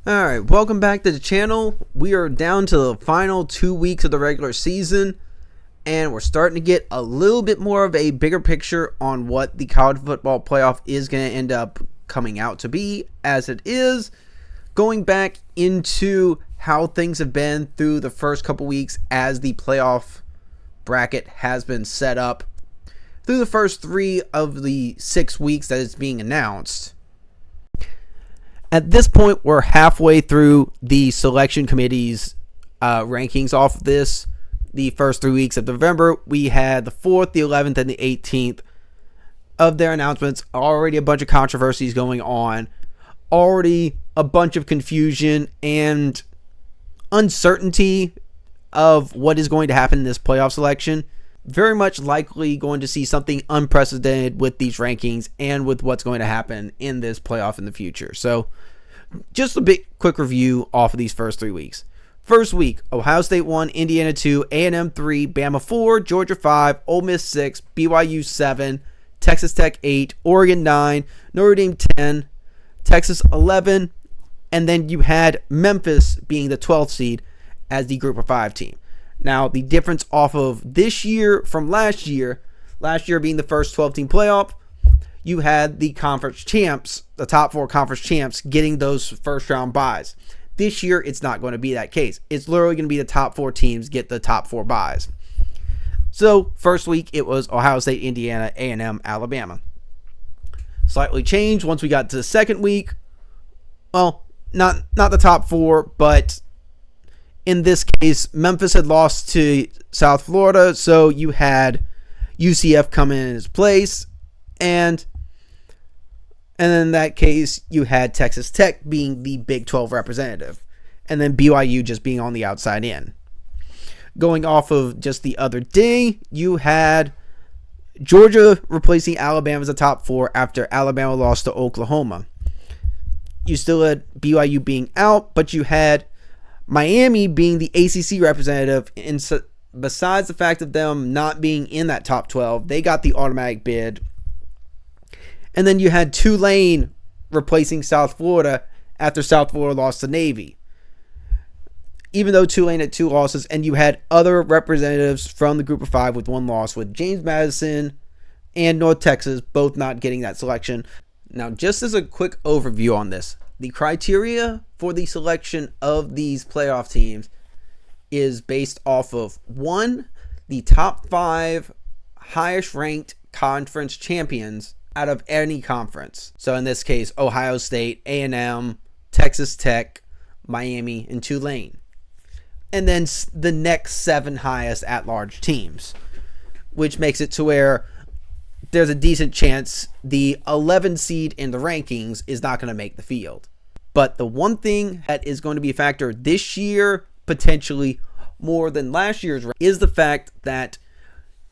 Alright, welcome back to the channel. We are down to the final 2 weeks of the regular season, and we're starting to get a little bit more of a bigger picture on what the college football playoff is going to end up coming out to be, as it is going back into how things have been through the first couple weeks as the playoff bracket has been set up through the first 3 of the 6 weeks that it's being announced. At this point, we're halfway through the selection committee's rankings off of this. The first 3 weeks of November, we had the 4th, the 11th, and the 18th of their announcements. Already a bunch of controversies going on. Already a bunch of confusion and uncertainty of what is going to happen in this playoff selection. Very much likely going to see something unprecedented with these rankings and with what's going to happen in this playoff in the future. So, just a big quick review off of these first 3 weeks. First week, Ohio State 1, Indiana 2, A&M 3, Bama 4, Georgia 5, Ole Miss 6, BYU 7, Texas Tech 8, Oregon 9, Notre Dame 10, Texas 11, and then you had Memphis being the 12th seed as the Group of 5 team. Now, the difference off of this year from last year being the first 12-team playoff, you had the conference champs, the top 4 conference champs, getting those first-round byes. This year, it's not going to be that case. It's literally going to be the top 4 teams get the top 4 byes. So, first week, it was Ohio State, Indiana, A&M, Alabama. Slightly changed once we got to the second week. Well, not the top 4, but in this case, Memphis had lost to South Florida, so you had UCF come in its place, and in that case, you had Texas Tech being the Big 12 representative, and then BYU just being on the outside in. Going off of just the other day, you had Georgia replacing Alabama as a top 4 after Alabama lost to Oklahoma. You still had BYU being out, but you had Miami being the ACC representative, and besides the fact of them not being in that top 12, they got the automatic bid. And then you had Tulane replacing South Florida after South Florida lost to Navy. Even though Tulane had 2 losses, and you had other representatives from the Group of 5 with 1 loss, with James Madison and North Texas both not getting that selection. Now, just as a quick overview on this, the criteria for the selection of these playoff teams is based off of 1, the top 5 highest ranked conference champions out of any conference. So in this case, Ohio State, A&M, Texas Tech, Miami, and Tulane. And then the next 7 highest at-large teams, which makes it to where there's a decent chance the 11 seed in the rankings is not going to make the field. But the one thing that is going to be a factor this year, potentially more than last year's, is the fact that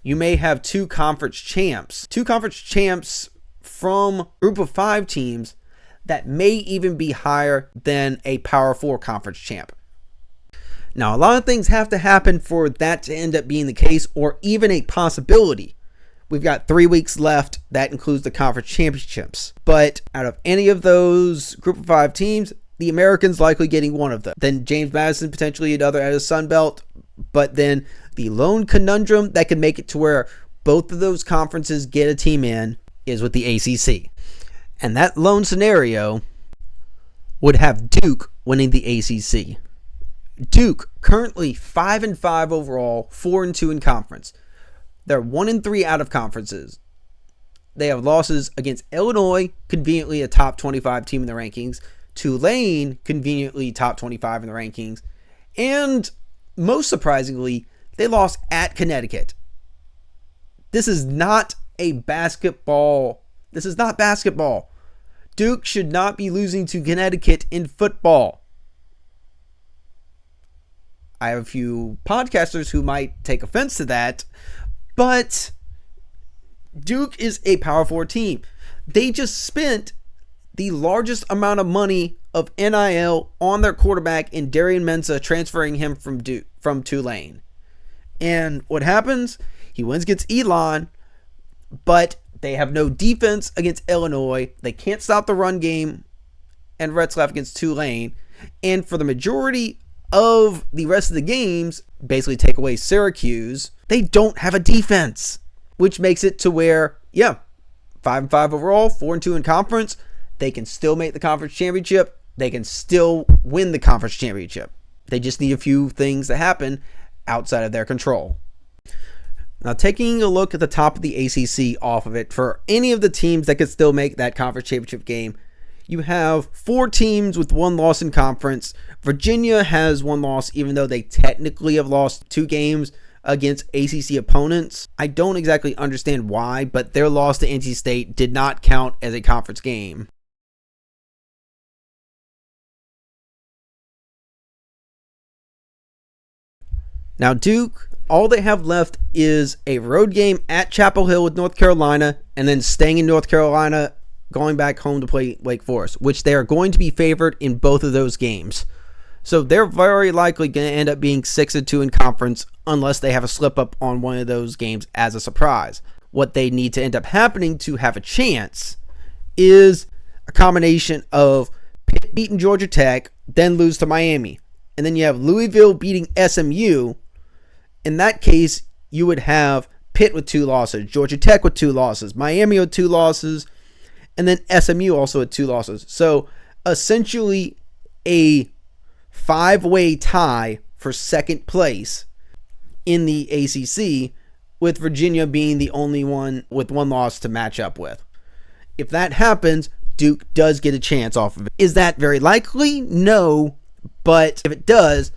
you may have 2 conference champs. 2 conference champs from Group of 5 teams that may even be higher than a Power 4 conference champ. Now, a lot of things have to happen for that to end up being the case, or even a possibility. We've got 3 weeks left. That includes the conference championships. But out of any of those Group of 5 teams, the Americans likely getting one of them. Then James Madison potentially another at a Sun Belt. But then the lone conundrum that could make it to where both of those conferences get a team in is with the ACC. And that lone scenario would have Duke winning the ACC. Duke currently 5-5 overall, 4-2 in conference. They're 1-3 out of conferences. They have losses against Illinois, conveniently a top 25 team in the rankings. Tulane, conveniently top 25 in the rankings. And most surprisingly, they lost at Connecticut. This is not basketball. Duke should not be losing to Connecticut in football. I have a few podcasters who might take offense to that, but Duke is a Power 4 team. They just spent the largest amount of money of NIL on their quarterback in Darian Mensah, transferring him from Tulane. And what happens? He wins against Elon, but they have no defense against Illinois. They can't stop the run game and Retzlaff against Tulane. And for the majority of the rest of the games, basically take away Syracuse, they don't have a defense, which makes it to where, 5-5 overall, 4-2 in conference. They can still make the conference championship. They can still win the conference championship. They just need a few things to happen outside of their control. Now, taking a look at the top of the ACC off of it, for any of the teams that could still make that conference championship game, you have 4 teams with 1 loss in conference. Virginia has 1 loss, even though they technically have lost 2 games against ACC opponents. I don't exactly understand why, but their loss to NC State did not count as a conference game. Now, Duke, all they have left is a road game at Chapel Hill with North Carolina, and then staying in North Carolina, going back home to play Wake Forest, which they are going to be favored in both of those games. So they're very likely going to end up being 6-2 in conference unless they have a slip up on one of those games as a surprise. What they need to end up happening to have a chance is a combination of Pitt beating Georgia Tech, then lose to Miami. And then you have Louisville beating SMU. In that case, you would have Pitt with 2 losses, Georgia Tech with 2 losses, Miami with 2 losses, and then SMU also with 2 losses. So essentially a 5-way tie for second place in the ACC, with Virginia being the only one with 1 loss to match up with. If that happens, Duke does get a chance off of it. Is that very likely? No, but if it does,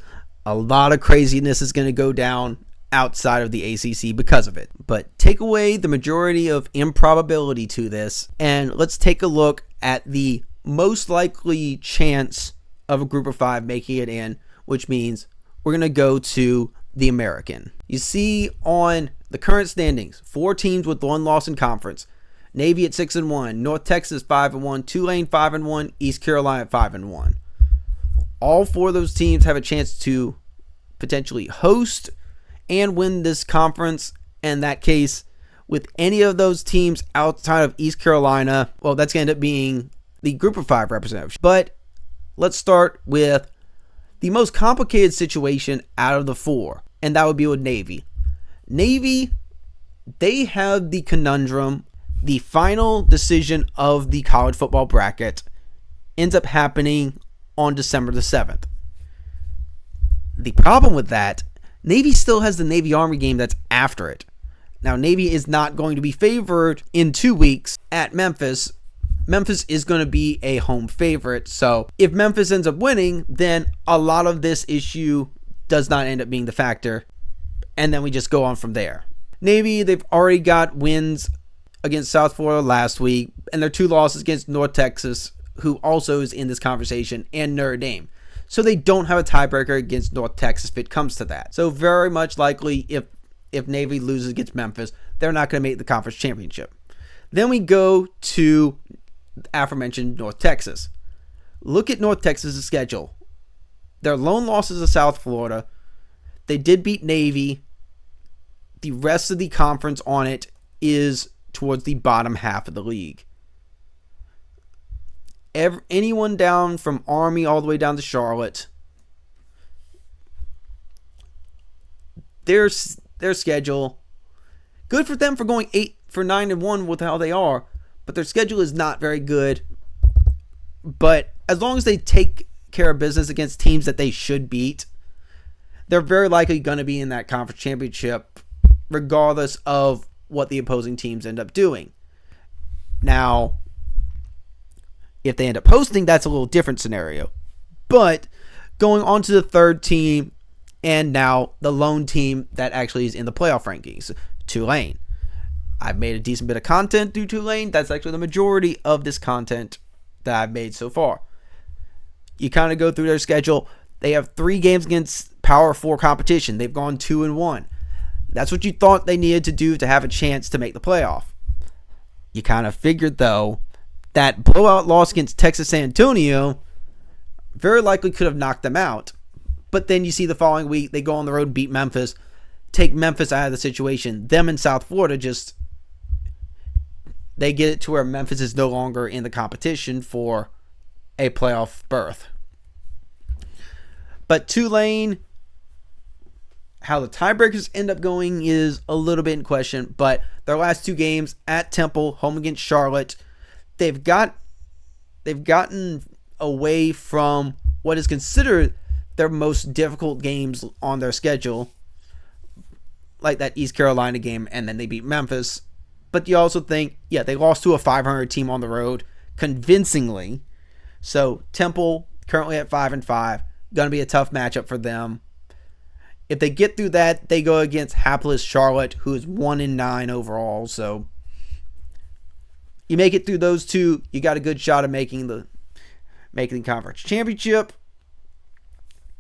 a lot of craziness is going to go down outside of the ACC because of it. But take away the majority of improbability to this, and let's take a look at the most likely chance of a group of 5 making it in, which means we're going to go to the American. You see on the current standings, 4 teams with 1 loss in conference. Navy at 6-1, North Texas 5-1, Tulane 5-1, East Carolina 5-1. All 4 of those teams have a chance to potentially host and win this conference. In that case, with any of those teams outside of East Carolina, well, that's going to end up being the group of 5 representatives. But let's start with the most complicated situation out of the 4, and that would be with Navy. Navy, they have the conundrum. The final decision of the college football bracket ends up happening on December the 7th. The problem with that, Navy still has the Navy-Army game that's after it. Now, Navy is not going to be favored in 2 weeks at Memphis. Memphis is going to be a home favorite, so if Memphis ends up winning, then a lot of this issue does not end up being the factor, and then we just go on from there. Navy, they've already got wins against South Florida last week, and their 2 losses against North Texas, who also is in this conversation, and Notre Dame. So they don't have a tiebreaker against North Texas if it comes to that. So very much likely if Navy loses against Memphis, they're not going to make the conference championship. Then we go to aforementioned North Texas. Look at North Texas' schedule. Their lone losses to South Florida. They did beat Navy. The rest of the conference on it is towards the bottom half of the league. Anyone down from Army all the way down to Charlotte, their schedule, good for them for going 9-1 with how they are, but their schedule is not very good. But as long as they take care of business against teams that they should beat, they're very likely going to be in that conference championship regardless of what the opposing teams end up doing. Now, if they end up hosting, that's a little different scenario. But going on to the third team, and now the lone team that actually is in the playoff rankings, Tulane. I've made a decent bit of content through Tulane. That's actually the majority of this content that I've made so far. You kind of go through their schedule. They have 3 games against Power 4 competition. They've gone 2-1. That's what you thought they needed to do to have a chance to make the playoff. You kind of figured, though, that blowout loss against Texas San Antonio very likely could have knocked them out. But then you see the following week, they go on the road and beat Memphis, take Memphis out of the situation. Them and South Florida they get it to where Memphis is no longer in the competition for a playoff berth. But Tulane, how the tiebreakers end up going is a little bit in question, but their last 2 games at Temple, home against Charlotte, they've gotten away from what is considered their most difficult games on their schedule, like that East Carolina game, and then they beat Memphis. But you also think, they lost to a 500 team on the road convincingly. So Temple currently at 5-5, going to be a tough matchup for them. If they get through that, they go against hapless Charlotte, who is 1-9 overall. So you make it through those 2, you got a good shot of making the conference championship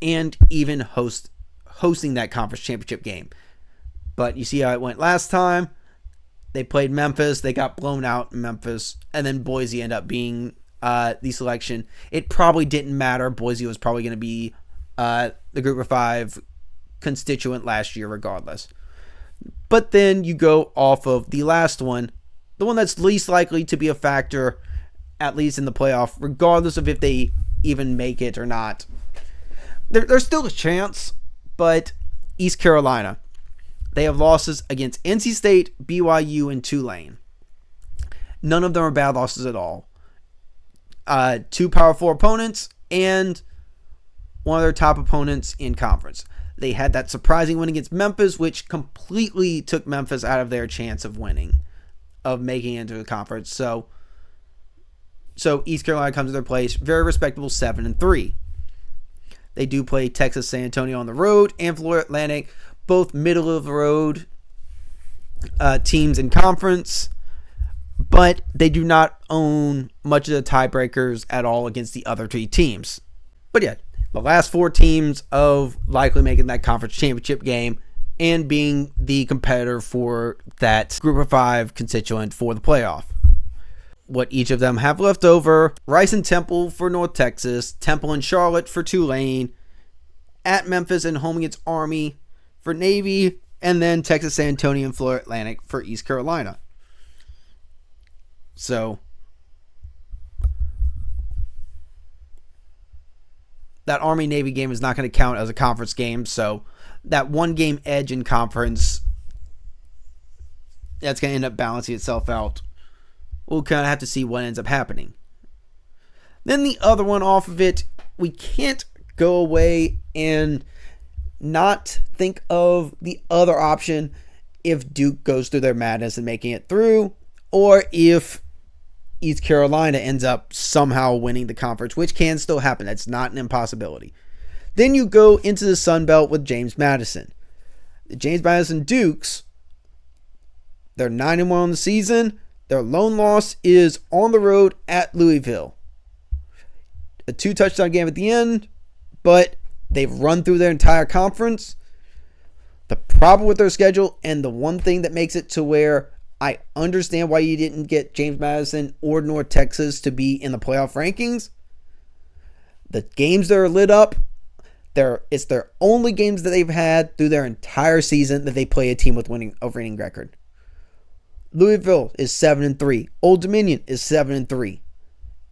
and even hosting that conference championship game. But you see how it went last time. They played Memphis. They got blown out in Memphis. And then Boise ended up being the selection. It probably didn't matter. Boise was probably going to be the Group of 5 constituent last year regardless. But then you go off of the last one, the one that's least likely to be a factor, at least in the playoff, regardless of if they even make it or not. There's still a chance, but East Carolina. They have losses against NC State, BYU, and Tulane. None of them are bad losses at all. 2 Power 4 opponents and one of their top opponents in conference. They had that surprising win against Memphis, which completely took Memphis out of their chance of winning, of making it into the conference. So East Carolina comes to their place, very respectable 7-3. They do play Texas San Antonio on the road and Florida Atlantic, both middle of the road teams in conference, but they do not own much of the tiebreakers at all against the other 3 teams. But the last 4 teams of likely making that conference championship game and being the competitor for that Group of 5 constituent for the playoff. What each of them have left over: Rice and Temple for North Texas, Temple and Charlotte for Tulane, at Memphis and home against Army for Navy, and then Texas San Antonio and Florida Atlantic for East Carolina. So that Army-Navy game is not going to count as a conference game, so that 1-game edge in conference, that's going to end up balancing itself out. We'll kind of have to see what ends up happening. Then the other one off of it, we can't go away and not think of the other option if Duke goes through their madness and making it through, or if East Carolina ends up somehow winning the conference, which can still happen. That's not an impossibility. Then you go into the Sun Belt with James Madison. The James Madison Dukes, they're 9-1 on the season. Their lone loss is on the road at Louisville. A 2-touchdown game at the end, but they've run through their entire conference. The problem with their schedule, and the one thing that makes it to where I understand why you didn't get James Madison or North Texas to be in the playoff rankings, the games that are lit up, it's their only games that they've had through their entire season that they play a team with a winning record. Louisville is 7-3. Old Dominion is 7-3.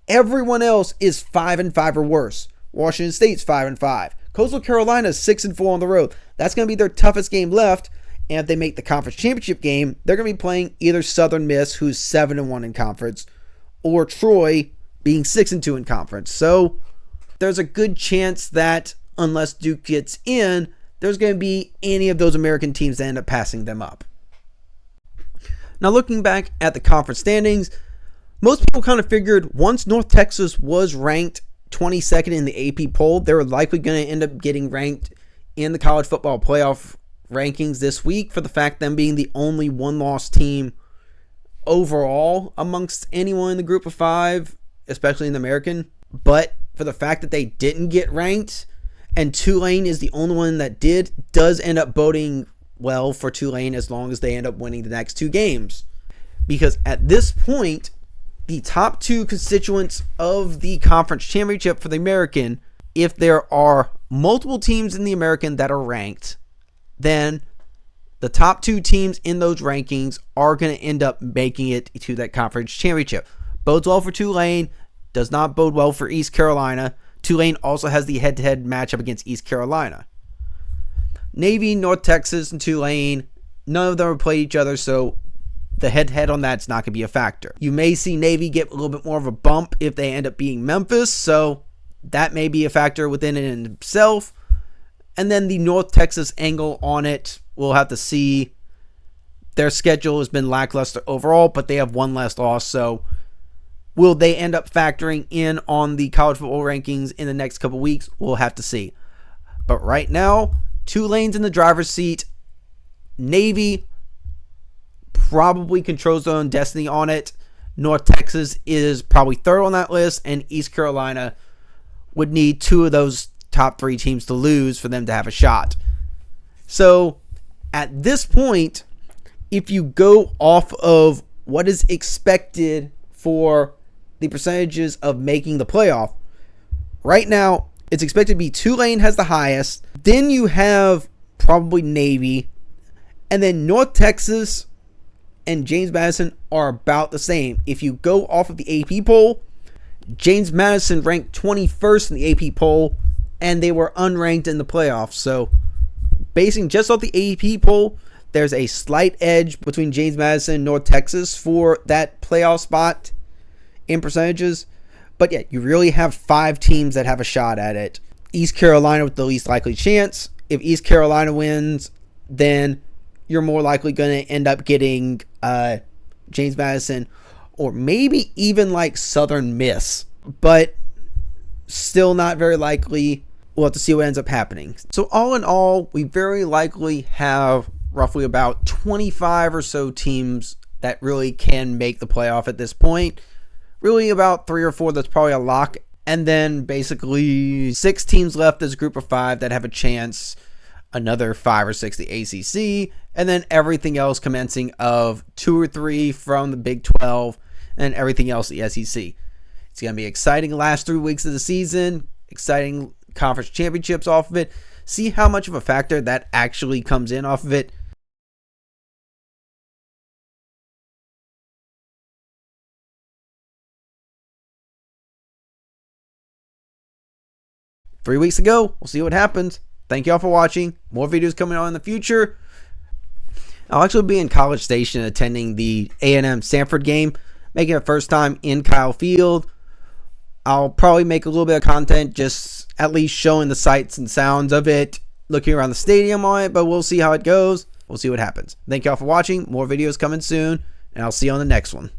Everyone else is 5-5 or worse. Washington State's 5-5. Coastal Carolina is 6-4 on the road. That's going to be their toughest game left. And if they make the conference championship game, they're going to be playing either Southern Miss, who's 7-1 in conference, or Troy, being 6-2 in conference. So there's a good chance that unless Duke gets in, there's going to be any of those American teams that end up passing them up. Now, looking back at the conference standings, most people kind of figured once North Texas was ranked 22nd in the AP poll, they were likely going to end up getting ranked in the college football playoff rankings this week for the fact them being the only one-loss team overall amongst anyone in the Group of 5, especially in the American. But for the fact that they didn't get ranked, and Tulane is the only one that does end up boding well for Tulane as long as they end up winning the next 2 games. Because at this point, the top 2 constituents of the conference championship for the American, if there are multiple teams in the American that are ranked, then the top 2 teams in those rankings are going to end up making it to that conference championship. Bodes well for Tulane, does not bode well for East Carolina. Tulane also has the head-to-head matchup against East Carolina. Navy, North Texas, and Tulane, none of them have played each other, so the head-to-head on that's not going to be a factor. You may see Navy get a little bit more of a bump if they end up being Memphis, so that may be a factor within it in itself. And then the North Texas angle on it, we'll have to see. Their schedule has been lackluster overall, but they have one less loss, so will they end up factoring in on the college football rankings in the next couple weeks? We'll have to see. But right now, Tulane's in the driver's seat. Navy probably controls their own destiny on it. North Texas is probably third on that list, and East Carolina would need two of those top three teams to lose for them to have a shot. So at this point, if you go off of what is expected for the percentages of making the playoff, right now it's expected to be Tulane has the highest. Then you have probably Navy, and then North Texas and James Madison are about the same. If you go off of the AP poll, James Madison ranked 21st in the AP poll, and they were unranked in the playoffs. So basing just off the AP poll, there's a slight edge between James Madison and North Texas for that playoff spot in percentages. But yeah, you really have 5 teams that have a shot at it. East Carolina with the least likely chance. If East Carolina wins, then you're more likely going to end up getting James Madison, or maybe even like Southern Miss. But still not very likely. We'll have to see what ends up happening. So all in all, we very likely have roughly about 25 or so teams that really can make the playoff at this point. Really about 3 or 4 that's probably a lock. And then basically 6 teams left as a group of 5 that have a chance. Another 5 or 6 the ACC. And then everything else commencing of 2 or 3 from the Big 12. And everything else the SEC. It's going to be exciting last 3 weeks of the season. Exciting conference championships off of it. See how much of a factor that actually comes in off of it. Three weeks ago, we'll see what happens. Thank you all for watching. More videos coming on in the future. I'll actually be in College Station attending the A&M Sanford game, making it first time in Kyle Field. I'll probably make a little bit of content, just at least showing the sights and sounds of it, looking around the stadium on it, but we'll see how it goes. We'll see what happens. Thank you all for watching. More videos coming soon, and I'll see you on the next one.